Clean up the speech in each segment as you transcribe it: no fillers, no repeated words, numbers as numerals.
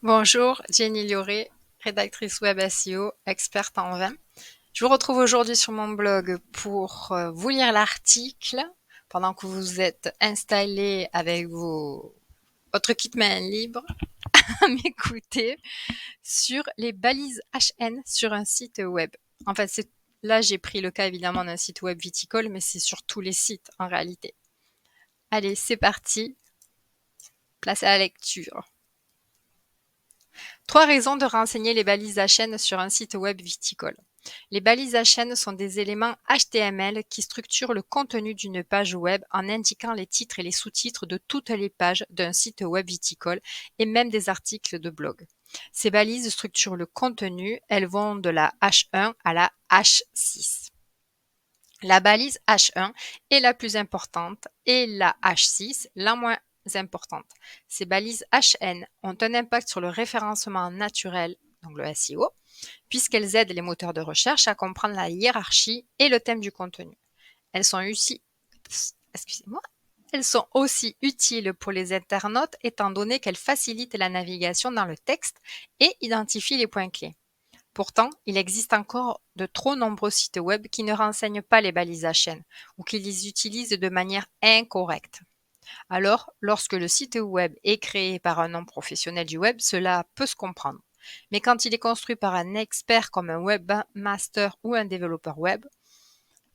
Bonjour, Jenny Lioré, rédactrice web SEO, experte en vin. Je vous retrouve aujourd'hui sur mon blog pour vous lire l'article pendant que vous êtes installé avec votre kit main libre à m'écouter sur les balises HN sur un site web. En fait, là, j'ai pris le cas évidemment d'un site web viticole, mais c'est sur tous les sites en réalité. Allez, c'est parti, place à la lecture. 3 raisons de renseigner les balises HN sur un site web viticole. Les balises HN sont des éléments HTML qui structurent le contenu d'une page web en indiquant les titres et les sous-titres de toutes les pages d'un site web viticole et même des articles de blog. Ces balises structurent le contenu, elles vont de la H1 à la H6. La balise H1 est la plus importante et la H6 la moins importante. Ces balises HN ont un impact sur le référencement naturel, donc le SEO, puisqu'elles aident les moteurs de recherche à comprendre la hiérarchie et le thème du contenu. Elles sont aussi utiles pour les internautes étant donné qu'elles facilitent la navigation dans le texte et identifient les points clés. Pourtant, il existe encore de trop nombreux sites web qui ne renseignent pas les balises HN ou qui les utilisent de manière incorrecte. Alors, lorsque le site web est créé par un non professionnel du web, cela peut se comprendre. Mais quand il est construit par un expert comme un webmaster ou un développeur web,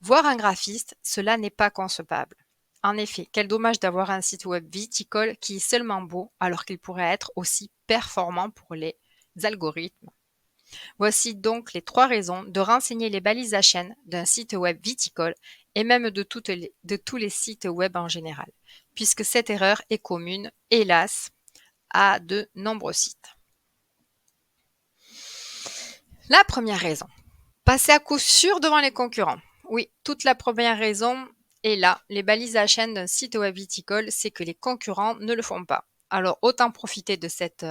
voire un graphiste, cela n'est pas concevable. En effet, quel dommage d'avoir un site web viticole qui est seulement beau alors qu'il pourrait être aussi performant pour les algorithmes. Voici donc les 3 raisons de renseigner les balises HN d'un site web viticole et même de tous les sites web en général, puisque cette erreur est commune, hélas, à de nombreux sites. La première raison, passer à coup sûr devant les concurrents. Oui, toute la première raison est là. Les balises HN d'un site web viticole, c'est que les concurrents ne le font pas. Alors autant profiter de cette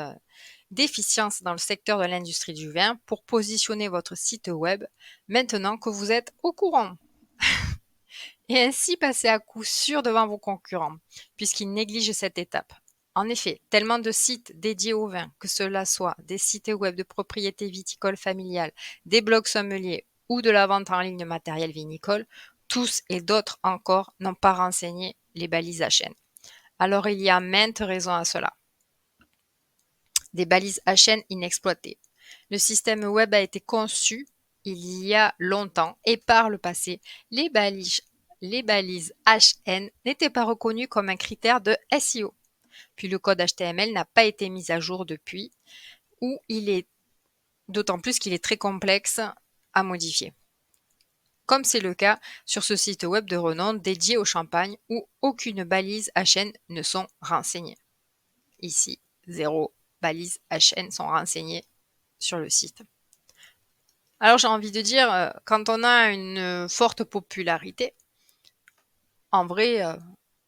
déficience dans le secteur de l'industrie du vin pour positionner votre site web maintenant que vous êtes au courant. Et ainsi passer à coup sûr devant vos concurrents, puisqu'ils négligent cette étape. En effet, tellement de sites dédiés au vin, que cela soit des sites web de propriété viticole familiale, des blogs sommeliers ou de la vente en ligne de matériel vinicole, tous et d'autres encore n'ont pas renseigné les balises HN. Alors il y a maintes raisons à cela. Des balises HN inexploitées. Le système web a été conçu il y a longtemps et par le passé, les balises HN n'étaient pas reconnues comme un critère de SEO. Puis le code HTML n'a pas été mis à jour depuis, ou il est d'autant plus qu'il est très complexe à modifier. Comme c'est le cas sur ce site web de renom dédié au champagne où aucune balise HN ne sont renseignées. Ici, 0 balises HN sont renseignées sur le site. Alors j'ai envie de dire, quand on a une forte popularité, en vrai,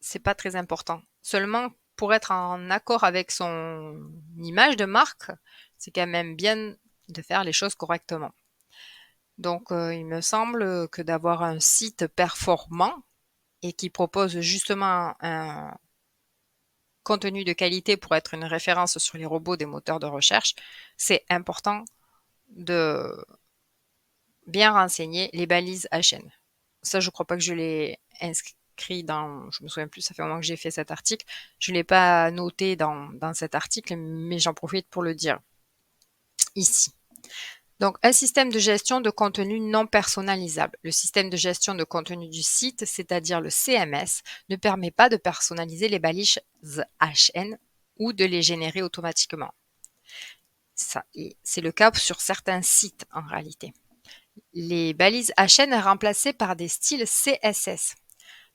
c'est pas très important. Seulement, pour être en accord avec son image de marque, c'est quand même bien de faire les choses correctement. Donc, il me semble que d'avoir un site performant et qui propose justement un contenu de qualité pour être une référence sur les robots des moteurs de recherche, c'est important de bien renseigner les balises HN. Ça, je crois pas que je l'ai inscrit dans, je me souviens plus, ça fait un moment que j'ai fait cet article. Je l'ai pas noté dans cet article, mais j'en profite pour le dire ici. Donc, un système de gestion de contenu non personnalisable. Le système de gestion de contenu du site, c'est-à-dire le CMS, ne permet pas de personnaliser les balises HN ou de les générer automatiquement. Ça, c'est le cas sur certains sites en réalité. Les balises HN sont remplacées par des styles CSS.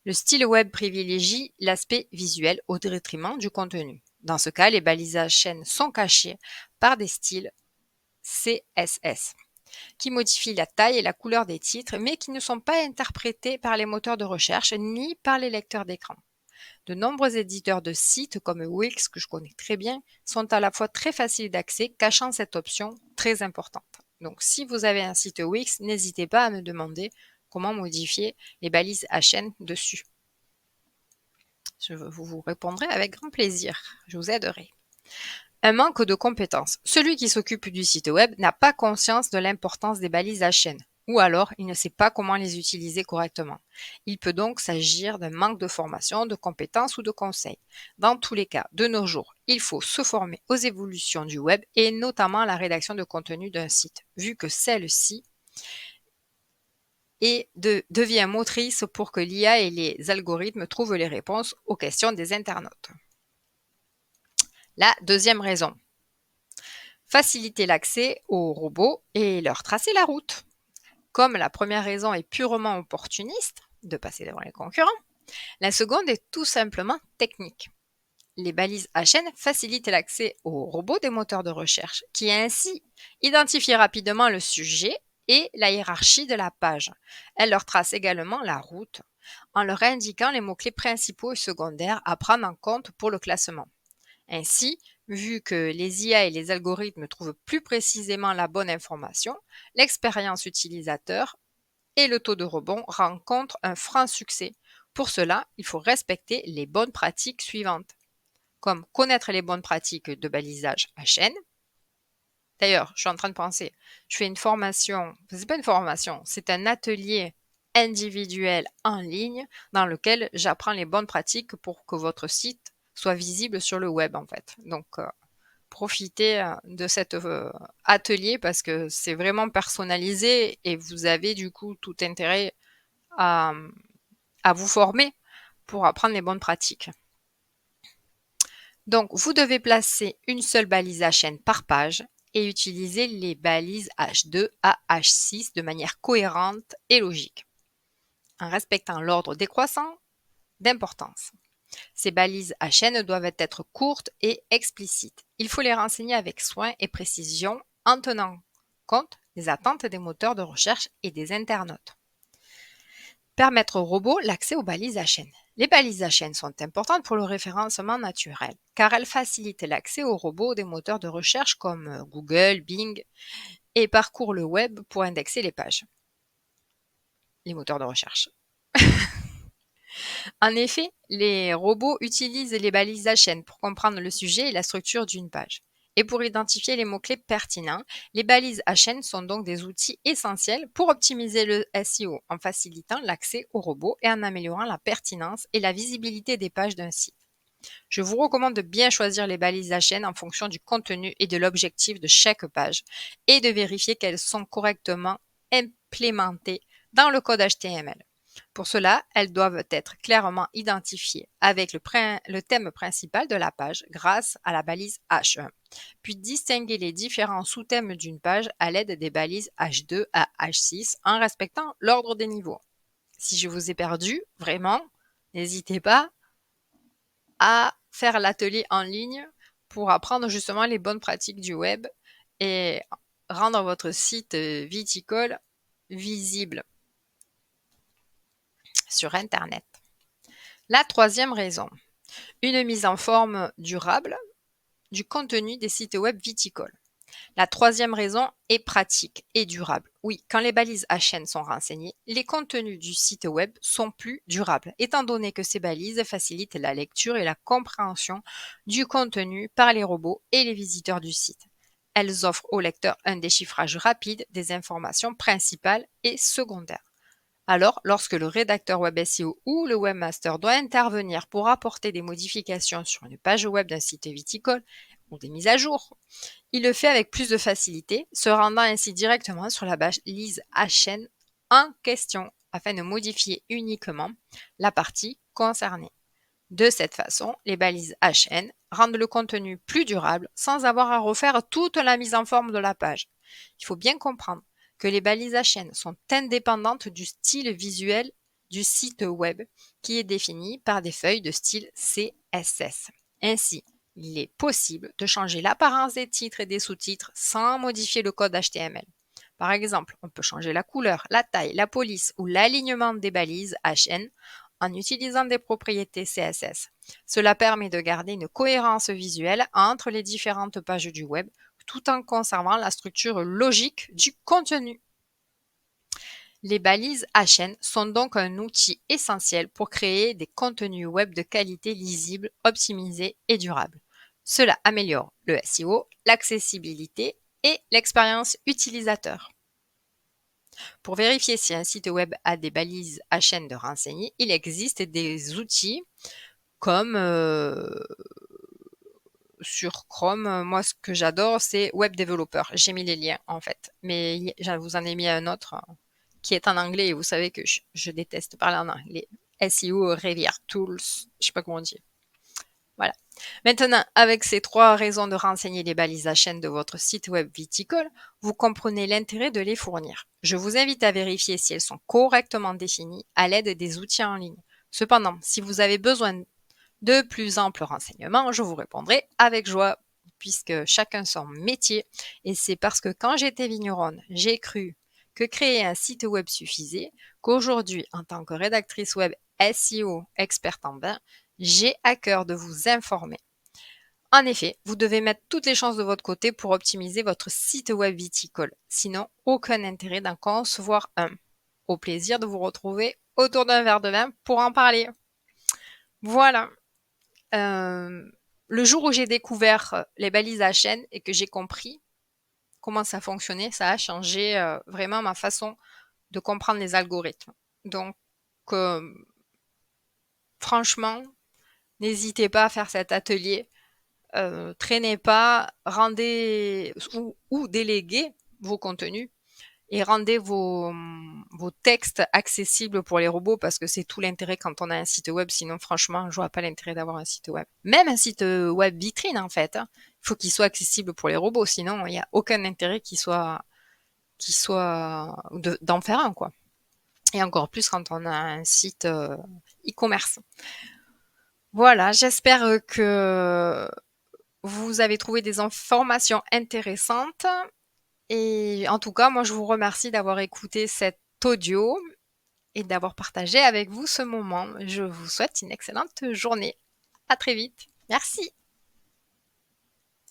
Le style web privilégie l'aspect visuel au détriment du contenu. Dans ce cas, les balises HN sont cachées par des styles CSS qui modifient la taille et la couleur des titres, mais qui ne sont pas interprétés par les moteurs de recherche ni par les lecteurs d'écran. De nombreux éditeurs de sites comme Wix, que je connais très bien, sont à la fois très faciles d'accès, cachant cette option très importante. Donc si vous avez un site Wix, n'hésitez pas à me demander comment modifier les balises HN dessus. Je vous répondrai avec grand plaisir. Je vous aiderai. Un manque de compétences. Celui qui s'occupe du site web n'a pas conscience de l'importance des balises à chaîne, ou alors il ne sait pas comment les utiliser correctement. Il peut donc s'agir d'un manque de formation, de compétences ou de conseils. Dans tous les cas, de nos jours, il faut se former aux évolutions du web et notamment à la rédaction de contenu d'un site, vu que celle-ci devient motrice pour que l'IA et les algorithmes trouvent les réponses aux questions des internautes. La deuxième raison. Faciliter l'accès aux robots et leur tracer la route. Comme la première raison est purement opportuniste, de passer devant les concurrents, la seconde est tout simplement technique. Les balises à chaîne facilitent l'accès aux robots des moteurs de recherche, qui ainsi identifient rapidement le sujet et la hiérarchie de la page. Elles leur tracent également la route, en leur indiquant les mots-clés principaux et secondaires à prendre en compte pour le classement. Ainsi, vu que les IA et les algorithmes trouvent plus précisément la bonne information, l'expérience utilisateur et le taux de rebond rencontrent un franc succès. Pour cela, il faut respecter les bonnes pratiques suivantes, comme connaître les bonnes pratiques de balisage à chaîne. D'ailleurs, je suis en train de penser, je fais une formation, c'est pas une formation, c'est un atelier individuel en ligne dans lequel j'apprends les bonnes pratiques pour que votre site soit visible sur le web en fait. Donc, profitez de cet atelier parce que c'est vraiment personnalisé et vous avez du coup tout intérêt à, à vous former pour apprendre les bonnes pratiques. Donc, vous devez placer une seule balise à chaîne par page et utiliser les balises H2 à H6 de manière cohérente et logique, en respectant l'ordre décroissant d'importance. Ces balises à chaîne doivent être courtes et explicites. Il faut les renseigner avec soin et précision en tenant compte des attentes des moteurs de recherche et des internautes. Permettre aux robots l'accès aux balises à chaîne. Les balises à chaîne sont importantes pour le référencement naturel, car elles facilitent l'accès aux robots des moteurs de recherche comme Google, Bing, et parcourent le web pour indexer les pages. Les moteurs de recherche. En effet, les robots utilisent les balises à chaîne pour comprendre le sujet et la structure d'une page. Et pour identifier les mots-clés pertinents, les balises à chaîne sont donc des outils essentiels pour optimiser le SEO en facilitant l'accès aux robots et en améliorant la pertinence et la visibilité des pages d'un site. Je vous recommande de bien choisir les balises à chaîne en fonction du contenu et de l'objectif de chaque page et de vérifier qu'elles sont correctement implémentées dans le code HTML. Pour cela, elles doivent être clairement identifiées avec le thème principal de la page grâce à la balise H1, puis distinguer les différents sous-thèmes d'une page à l'aide des balises H2 à H6 en respectant l'ordre des niveaux. Si je vous ai perdu, vraiment, n'hésitez pas à faire l'atelier en ligne pour apprendre justement les bonnes pratiques du web et rendre votre site viticole visible sur Internet. La troisième raison, une mise en forme durable du contenu des sites web viticoles. La troisième raison est pratique et durable. Oui, quand les balises à chaîne sont renseignées, les contenus du site web sont plus durables, étant donné que ces balises facilitent la lecture et la compréhension du contenu par les robots et les visiteurs du site. Elles offrent au lecteur un déchiffrage rapide des informations principales et secondaires. Alors, lorsque le rédacteur web SEO ou le webmaster doit intervenir pour apporter des modifications sur une page web d'un site viticole ou des mises à jour, il le fait avec plus de facilité, se rendant ainsi directement sur la balise à chaîne en question afin de modifier uniquement la partie concernée. De cette façon, les balises à chaîne rendent le contenu plus durable sans avoir à refaire toute la mise en forme de la page. Il faut bien comprendre que les balises à chaîne sont indépendantes du style visuel du site web qui est défini par des feuilles de style CSS. Ainsi, il est possible de changer l'apparence des titres et des sous-titres sans modifier le code HTML. Par exemple, on peut changer la couleur, la taille, la police ou l'alignement des balises à chaîne en utilisant des propriétés CSS. Cela permet de garder une cohérence visuelle entre les différentes pages du web tout en conservant la structure logique du contenu. Les balises à chaîne sont donc un outil essentiel pour créer des contenus web de qualité lisible, optimisés et durables. Cela améliore le SEO, l'accessibilité et l'expérience utilisateur. Pour vérifier si un site web a des balises à chaîne de renseigner, il existe des outils comme sur Chrome. Moi, ce que j'adore, c'est Web Developer. J'ai mis les liens en fait, mais je vous en ai mis un autre qui est en anglais et vous savez que je déteste parler en anglais. SEO Revere Tools, je sais pas comment on dit. Voilà. Maintenant, avec ces 3 raisons de renseigner les balises à chaîne de votre site web viticole, vous comprenez l'intérêt de les fournir. Je vous invite à vérifier si elles sont correctement définies à l'aide des outils en ligne. Cependant, si vous avez besoin de plus amples renseignements, je vous répondrai avec joie, puisque chacun son métier. Et c'est parce que quand j'étais vigneronne, j'ai cru que créer un site web suffisait, qu'aujourd'hui, en tant que rédactrice web SEO experte en vin, j'ai à cœur de vous informer. En effet, vous devez mettre toutes les chances de votre côté pour optimiser votre site web viticole. Sinon, aucun intérêt d'en concevoir un. Au plaisir de vous retrouver autour d'un verre de vin pour en parler. Voilà. Le jour où j'ai découvert les balises à chaîne et que j'ai compris comment ça fonctionnait, ça a changé vraiment ma façon de comprendre les algorithmes. Donc, euh, franchement, n'hésitez pas à faire cet atelier. Traînez pas, rendez ou déléguez vos contenus et rendez vos textes accessibles pour les robots parce que c'est tout l'intérêt quand on a un site web. Sinon, franchement, je vois pas l'intérêt d'avoir un site web. Même un site web vitrine, en fait. Il faut qu'il soit accessible pour les robots. Sinon, il n'y a aucun intérêt d'en faire un, quoi. Et encore plus quand on a un site e-commerce. Voilà, j'espère que vous avez trouvé des informations intéressantes. Et en tout cas, moi, je vous remercie d'avoir écouté cet audio et d'avoir partagé avec vous ce moment. Je vous souhaite une excellente journée. À très vite. Merci.